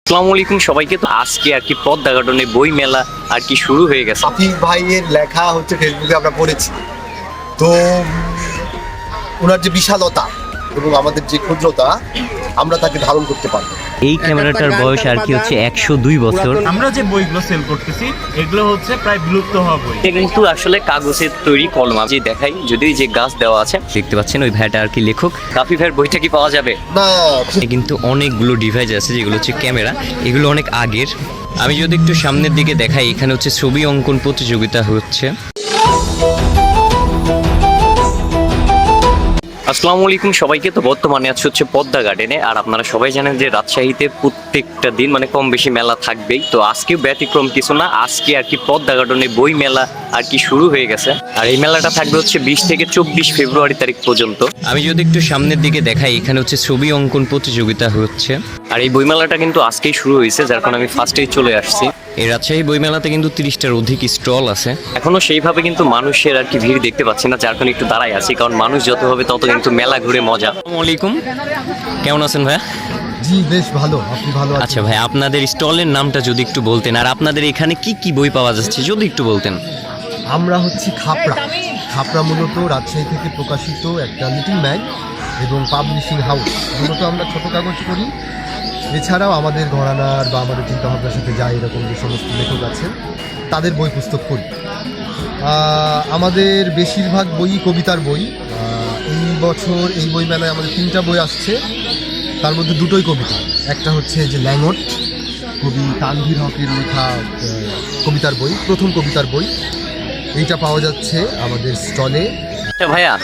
আসসালামু আলাইকুম সবাইকে। তো আজকে আর কি পদ্মা গার্ডেনে বই মেলা আর কি শুরু হয়ে গেছে। আফিফ ভাইয়ের লেখা হচ্ছে ফেসবুকে আমরা পড়েছি। তো ওনার যে বিশালতা এবং আমাদের যে ক্ষুদ্রতা আমরা তাকে ধারণ করতে পারবো। এই ক্যামেরাটার বয়স আর কি হচ্ছে 102 বছর। আমরা যে বইগুলো সেল করতেছি এগুলো হচ্ছে প্রায় বিলুপ্ত হওয়া বই। এটা কিন্তু আসলে কাগজের তৈরি কলম। যে দেখাই যদি যে গাছ দেওয়া আছে দেখতে পাচ্ছেন, ওই ভাইটা আর কি লেখক। আফিফ ভাইয়ের বইটা কি পাওয়া যাবে? না, কিন্তু অনেকগুলো ডিভাইস আছে যেগুলো হচ্ছে ক্যামেরা, এগুলো অনেক আগের। আমি যদি একটু সামনের দিকে দেখাই, এখানে হচ্ছে ছবি অঙ্কন প্রতিযোগিতা হচ্ছে। আসসালামু আলাইকুম সবাইকে। তো বর্তমানে আছে হচ্ছে পদ্মা গার্ডেনে। আর আপনারা সবাই জানেন যে রাজশাহীতে প্রত্যেকটা দিন মানে কম বেশি মেলা থাকবেই। তো আজকে ব্যতিক্রম কিছু না, আজকে আর কি পদ্মা গার্ডেনে বই মেলা আর কি শুরু হয়ে গেছে। আর এই মেলাটা থাকবে হচ্ছে 20 থেকে 24 ফেব্রুয়ারি তারিখ পর্যন্ত। আমি যদি একটু সামনের দিকে দেখাই, এখানে হচ্ছে ছবি অঙ্কন প্রতিযোগিতা হচ্ছে। আর এই বইমেলাটা কিন্তু আজকেই শুরু হয়েছে, যার কারণে আমি ফার্স্টেই চলে আসছি। এই রাজশাহী বইমেলাতে কিন্তু 30টার অধিক স্টল আছে। এখনো সেইভাবে কিন্তু মানুষের আর কি ভিড় দেখতে পাচ্ছি না, যার কারণে একটু দাঁড়াই আছি, কারণ মানুষ যত হবে তত কিন্তু মেলা ঘুরে মজা। আসসালামু আলাইকুম, কেমন আছেন ভাইয়া? জি বেশ ভালো। আপনি ভালো আছেন? আচ্ছা ভাই, আপনাদের স্টলের নামটা যদি একটু বলতেন, আর আপনাদের এখানে কি কি বই পাওয়া যাচ্ছে যদি একটু বলতেন। আমরা হচ্ছি খাপড়া মূলত রাজশাহী থেকে প্রকাশিত একটা লিটিল ম্যাগ এবং পাবলিশিং হাউস। মূলত আমরা ছোট কাগজ করি, এছাড়াও আমাদের ঘরানার বা আমাদের চিন্তাভাবনার সাথে যায় এরকম যে সমস্ত লেখক আছেন তাদের বই পুস্তক করি। আমাদের বেশিরভাগ বই কবিতার বই। এই বছর এই বই মেলায় আমাদের 3টা বই আসছে, তার মধ্যে 2টোই কবিতা। একটা হচ্ছে যে ল্যাঙট, কবি তানভীর হকের লেখা কবিতার বই, প্রথম কবিতার বই। এইটা পাওয়া যাচ্ছে আমাদের স্টলে। আচ্ছা ভাইয়া,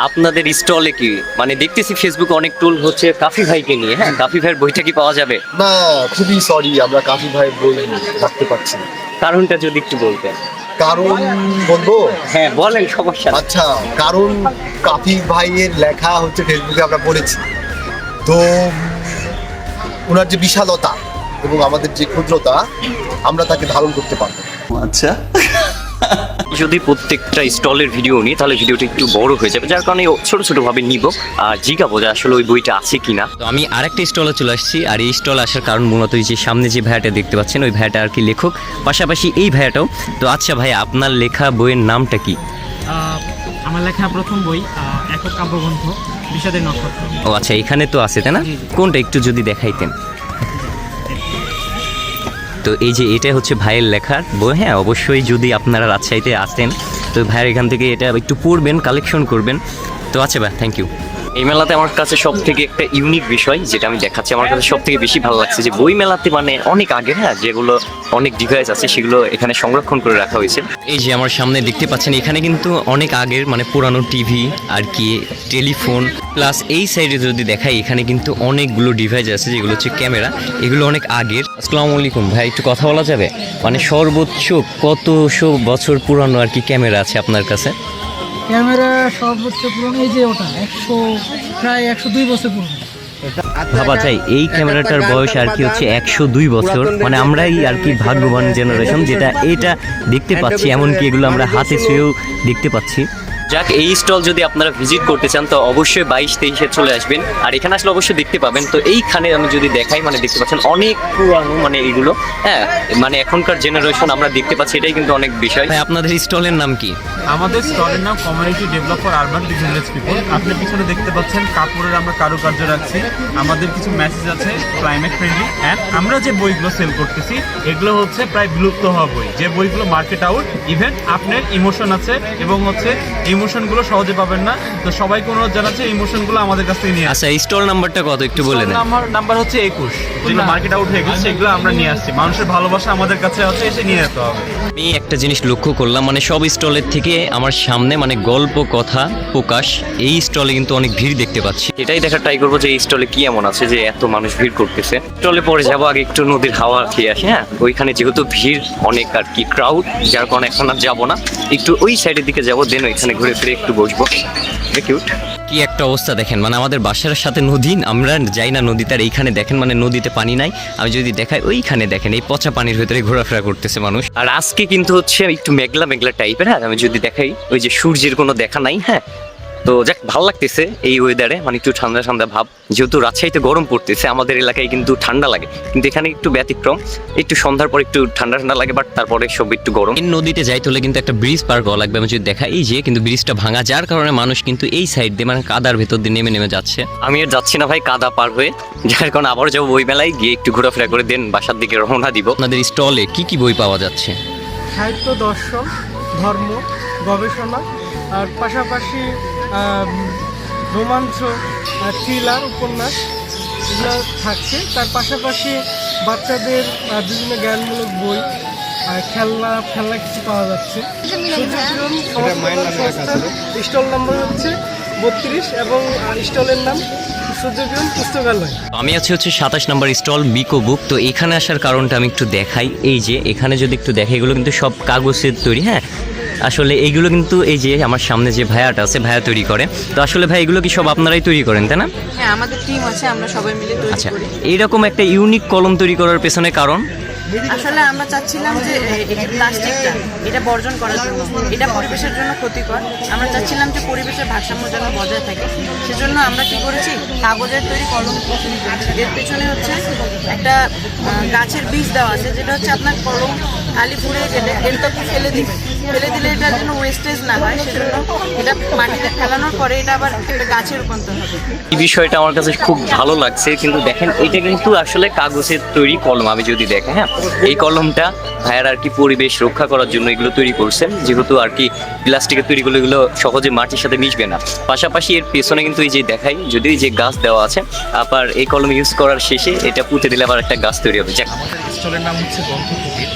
আপনাদের স্টলে কি মানে দেখতেছি ফেসবুকে অনেক টুল হচ্ছে কাফি ভাইকে নিয়ে। হ্যাঁ, কাফি ভাইয়ের বইটা কি পাওয়া যাবে? না, খুবই সরি, আমরা কাফি ভাইয়ের বই রাখতে পারছি না। কারণটা যদি একটু বলতেন। কারণ বলবো? হ্যাঁ বলেন, সমস্যা নেই। আচ্ছা, কারণ কাফি ভাইয়ের লেখা হচ্ছে ফেসবুকে আমরা পড়েছি। তো ওনার যে বিশালতা এবং আমাদের যে ক্ষুদ্রতা আমরা তাকে ধারণ করতে পারবো। আচ্ছা, যদি প্রত্যেকটা স্টলের ভিডিও নিই তাহলে ভিডিওটা একটু বড় হয়ে যাবে, যার কারণে ছোট ছোট ভাবে নিব আর জিজ্ঞাবো যে আসলে ওই বইটা আছে কিনা। তো আমি আরেকটা স্টলে চলে আসছি, আর এই স্টলে আসার কারণ মূলত এই যে সামনে যে ভাইয়াটা দেখতে পাচ্ছেন, ওই ভাইয়াটা আর কি লেখক, পাশাপাশি এই ভাইয়াটাও। তো আচ্ছা ভাই, আপনার লেখা বইয়ের নামটা কি? আমার লেখা প্রথম বই একক কাব্যগ্রন্থ বিষাদের নক্ষত্র। ও আচ্ছা, এখানে তো আছে তাই না? কোনটা একটু যদি দেখাইতেন। তো এই যে এটা হচ্ছে ভাইয়ের লেখার বই। হ্যাঁ, অবশ্যই যদি আপনারা রাজশাহীতে আসেন তো ভাইয়ের এখান থেকে এটা একটু পড়বেন, কালেকশন করবেন। তো আচ্ছা ভাই, থ্যাংক ইউ। এই মেলাতে আমার কাছে সব থেকে একটা ইউনিক বিষয় যেটা আমি দেখাচ্ছি, আমার কাছে সব থেকে বেশি ভালো লাগছে যে বই মেলাতে মানে অনেক আগে, হ্যাঁ, যেগুলো অনেক ডিভাইস আছে সেগুলো এখানে সংরক্ষণ করে রাখা হয়েছে। এই যে আমার সামনে দেখতে পাচ্ছেন, এখানে কিন্তু অনেক আগের মানে পুরানো টিভি আর কি, টেলিফোন, প্লাস এই সাইডে যদি দেখাই এখানে কিন্তু অনেকগুলো ডিভাইস আছে যেগুলো হচ্ছে ক্যামেরা, এগুলো অনেক আগের। আসসালামু আলাইকুম ভাই, একটু কথা বলা যাবে? মানে সর্বোচ্চ কতশো বছর পুরানো আর কি ক্যামেরা আছে আপনার কাছে? ক্যামেরা সর্বোচ্চ পুরনো এই যে ওটা প্রায় 102 বছর পুরনো। ভাবা যায় এই ক্যামেরাটার বয়স আর কি হচ্ছে 102 বছর। মানে আমরাই আর কি ভাগ্যবান জেনারেশন যেটা এটা দেখতে পাচ্ছি, এমনকি এগুলো আমরা হাতে ছুঁয়েও দেখতে পাচ্ছি। যাক, এই স্টল যদি আপনারা ভিজিট করতে চান তো অবশ্যই 22-23-এ চলে আসবেন, আর এখানে আসলে অবশ্যই দেখতে পাবেন। তো এইখানে আমি যদি দেখাই, মানে দেখতে পাচ্ছেন অনেক পুরানো মানে এগুলো, হ্যাঁ, মানে এখনকার জেনারেশন আমরা দেখতে পাচ্ছি, এটাই কিন্তু অনেক বিষয়। ভাই, আপনাদের স্টলের নাম কি? আমাদের স্টলের নাম community develop for urban business people. আপনি পিছনে দেখতে পাচ্ছেন কাপড়ের আমরা কারুকার্য রাখছি। আমাদের কিছু মেসেজ আছে ক্লাইমেট ফ্রেন্ডলি। অ্যান্ড আমরা যে বইগুলো সেল করতেছি এগুলো হচ্ছে প্রায় বিলুপ্ত হওয়া বই, যে বইগুলো মার্কেট আউট। ইভেন আপনার ইমোশন আছে এবং হচ্ছে ইমোশনগুলো সহজে পাবেন না। তো সবাইকে অনুরোধ জানাচ্ছি ইমোশনগুলো আমাদের কাছ থেকে নিয়ে আসছে। আচ্ছা, স্টল নাম্বারটা কত একটু বলে দেন। আমার নাম্বার হচ্ছে 21, যেগুলো মার্কেট আউট হয়ে গেছে সেগুলো আমরা নিয়ে আসছি। মানুষের ভালোবাসা আমাদের কাছে আছে, এসে নিয়ে যেতে হবে। আমি একটা জিনিস লক্ষ্য করলাম, মানে সব স্টলের থেকে আমার সামনে মানে গল্প কথা প্রকাশ এই স্টলে কিন্তু অনেক ভিড় দেখতে পাচ্ছি। এটাই দেখা ট্রাই করবো যে এই স্টলে কি এমন আছে যে এত মানুষ ভিড় করতেছে। স্টলে পরে যাবো, আগে একটু নদীর হাওয়া খেয়ে আসি। হ্যাঁ, ওইখানে যেহেতু ভিড় অনেক আর কি ক্রাউড, যার কারণে এখন আর যাবো না, একটু ওই সাইডের দিকে যাবো, দেন ওইখানে ঘুরে ফিরে একটু বসবো। কিউট কি একটা অবস্থা দেখেন, মানে আমাদের বাসার সাথে নদী, আমরা যাই না নদীতে, আর এইখানে দেখেন মানে নদীতে পানি নাই। আমি যদি দেখাই ওইখানে দেখেন এই পচা পানির ভেতরে ঘোরাফেরা করতেছে মানুষ। আর আজকে কিন্তু হচ্ছে একটু মেঘলা মেঘলা টাইপের। হ্যাঁ, আমি যদি দেখাই ওই যে সূর্যের কোনো দেখা নাই। হ্যাঁ, তো যাক ভালো লাগতেছে এই ওয়েদারে, মানে একটু ঠান্ডা ঠান্ডা ভাব। যেহেতু রাজশাহীতে গরম পড়তেছে, আমাদের এলাকায় কিন্তু ঠান্ডা লাগে, কিন্তু এখানে একটু ব্যতিক্রম, একটু সন্ধ্যার পর একটু ঠান্ডা ঠান্ডা লাগে, বাট তারপরে সব একটু গরম। এই নদীতে যাইতে হলে কিন্তু একটা ব্রিজ পার করা লাগবে। আমি যদি দেখা এই যে কিন্তু ব্রিজটা ভাঙা, যার কারণে মানুষ কিন্তু এই সাইড দিয়ে মানে কাদার ভেতর দিয়ে নেমে নেমে যাচ্ছে। আমি আর যাচ্ছি না ভাই কাদা পার হয়ে, যার কারণে আবার যাবো বই মেলায় গিয়ে একটু ঘোরাফেরা করে দেন বাসার দিকে রওনা দিব। আপনাদের স্টলে কি কি বই পাওয়া যাচ্ছে? সাহিত্য, দর্শন, ধর্ম, গবেষণা, আর পাশাপাশি রোমাঞ্চ, থ্রিলার, উপন্যাস এগুলো থাকছে। তার পাশাপাশি বাচ্চাদের বিভিন্ন জ্ঞানমূলক বই, খেলনা কিছু পাওয়া যাচ্ছে। স্টল নাম্বার হচ্ছে 32 এবং স্টলের নাম সূর্যকিরণ পুস্তকালয়। আমি আছি হচ্ছে 27 নম্বর স্টল বিকো বুক। তো এখানে আসার কারণটা আমি একটু দেখাই। এই যে এখানে যদি একটু দেখে, এগুলো কিন্তু সব কাগজের তৈরি। হ্যাঁ, আসলে এইগুলো কিন্তু এই যে আমার সামনে যে ভাইয়াটা আছে, ভাইয়া তৈরি করে। তো আসলে ভাই এগুলো কি সব আপনারাই তৈরি করেন, তাই না? হ্যাঁ, আমাদের টিম আছে, আমরা সবাই মিলে তৈরি আচ্ছা, করি। এইরকম একটা ইউনিক কলম তৈরি করার পেছনে কারণ? আসলে আমরা চাচ্ছিলাম যে এই প্লাস্টিকটা এটা বর্জন করার জন্য, এটা পরিবেশের জন্য ক্ষতিকর। আমরা চাচ্ছিলাম যে পরিবেশের ভারসাম্য যেন বজায় থাকে, সেজন্য আমরা কি করেছি, কাগজের তৈরি কলম করেছি। এর পেছনে হচ্ছে একটা গাছের বীজ দেওয়া আছে, যেটা হচ্ছে আপনার কলম খালি পুড়ে গেলে এটাকে ফেলে দিলে এটার জন্য ওয়েস্টেজ না হয়, সেজন্য এটা মাটিতে ফেলানোর পরে এটা আবার একটা গাছে রূপান্তর হবে। এই বিষয়টা আমার কাছে খুব ভালো লাগছে। কিন্তু দেখেন এটা কিন্তু আসলে কাগজের তৈরি কলম। আমি যদি দেখেন, হ্যাঁ, এই কলমটা ভাইয়ার আর কি পরিবেশ রক্ষা করার জন্য এগুলো তৈরি করছেন, যেহেতু আর কি প্লাস্টিকের তৈরিগুলো এগুলো সহজে মাটির সাথে মিশবে না। পাশাপাশি এর পেছনে কিন্তু এই যে দেখাই, যদি এই যে গাছ দেওয়া আছে, আবার এই কলম ইউজ করার শেষে এটা পুঁতে দিলে আবার একটা গাছ তৈরি হবে। যাক, আমাদের স্টলের নাম হচ্ছে গ্রন্থ কুটির,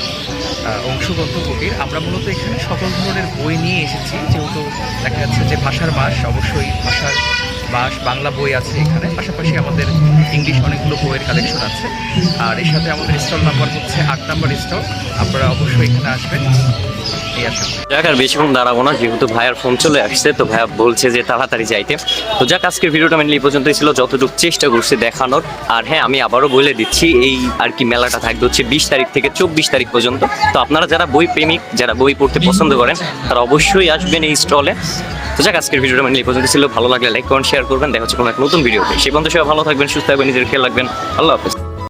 অংশ গ্রন্থ কুটির। আমরা মূলত এখানে সকল ধরনের বই নিয়ে এসেছি, যেহেতু দেখা যাচ্ছে যে ভাষার মাস, অবশ্যই ভাষার মাস, বাংলা বই আছে এখানে, পাশাপাশি আমাদের ইংলিশ অনেকগুলো বইয়ের কালেকশন আছে। আর এর সাথে আমাদের স্টল নাম্বার হচ্ছে 8 নম্বর স্টল। আপনারা অবশ্যই এখানে আসবেন, এই আছে। যাক, আর বেশিক্ষণ দাঁড়াবো না, যেহেতু ভাইয়ার ফোন চলে আসছে। তো ভাইয়া বলছে যে তাড়াতাড়ি যাইতে। তো যাক, আজকের ভিডিওটা মেনলি এই পর্যন্তই ছিল, যতটুকু চেষ্টা করছি দেখানোর। আর হ্যাঁ, আমি আবারও বলে দিচ্ছি, এই আর কি মেলাটা থাকবে হচ্ছে 20 তারিখ থেকে 24 তারিখ পর্যন্ত। তো আপনারা যারা বই প্রেমিক, যারা বই পড়তে পছন্দ করেন, তারা অবশ্যই আসবেন এই স্টলে। তো যাক, আজকের ভিডিওটা মেনলি এই পর্যন্ত ছিল। ভালো লাগলে লাইক কমেন্ট শেয়ার করবেন। দেখা হচ্ছে কোনো এক নতুন ভিডিওতে। সেই পর্যন্ত সবাই ভালো থাকবেন, সুস্থ থাকবেন, নিজের খেয়াল রাখবেন। আল্লাহ হাফেজ।